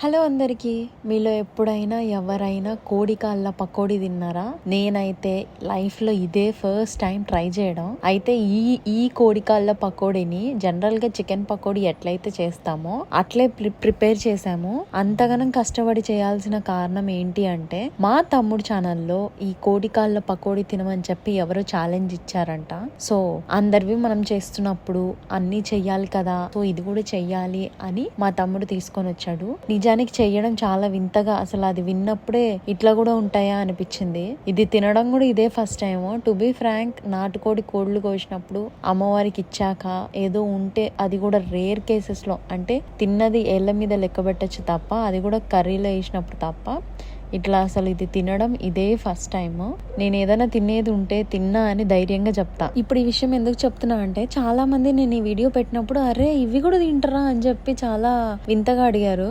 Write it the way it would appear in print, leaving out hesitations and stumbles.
Hello అందరికీ. మీలో ఎప్పుడైనా ఎవరైనా కోడి కాళ్ళ పకోడీ తిన్నారా? నేనైతే లైఫ్లో ఇదే ఫస్ట్ టైం ట్రై చేయడం. అయితే ఈ కోడి కాళ్ళ పకోడీని జనరల్గా చికెన్ పకోడీ ఎట్లయితే చేస్తామో అట్లే ప్రిపేర్ చేసాము. అంతగానం కష్టపడి చేయాల్సిన కారణం ఏంటి అంటే, మా తమ్ముడు ఛానల్లో ఈ కోడి కాళ్ళ పకోడీ తినమని చెప్పి ఎవరో ఛాలెంజ్ ఇచ్చారంట. సో అందరివి మనం చేస్తున్నప్పుడు అన్నీ చెయ్యాలి కదా, సో ఇది కూడా చెయ్యాలి అని మా తమ్ముడు తీసుకొని వచ్చాడు. నిజానికి చెయ్యడం చాలా వింతగా, అసలు అది విన్నప్పుడే ఇట్లా కూడా ఉంటాయా అనిపించింది. ఇది తినడం కూడా ఇదే first time. To be frank, నాటుకోడి కోళ్లు కోసినప్పుడు అమ్మవారికి ఇచ్చాక ఏదో ఉంటే అది కూడా రేర్ కేసెస్ లో, అంటే తిన్నది ఏళ్ల మీద లెక్క పెట్టచ్చు తప్ప, అది కూడా కర్రీలో వేసినప్పుడు తప్ప, ఇట్లా అసలు ఇది తినడం ఇదే ఫస్ట్ టైం. నేను ఏదైనా తినేది ఉంటే తిన్నా అని ధైర్యంగా చెప్తా. ఇప్పుడు ఈ విషయం ఎందుకు చెప్తున్నా అంటే, చాలా మంది నేను ఈ వీడియో పెట్టినప్పుడు అరే ఇవి కూడా తింటారా అని చెప్పి చాలా వింతగా అడిగారు.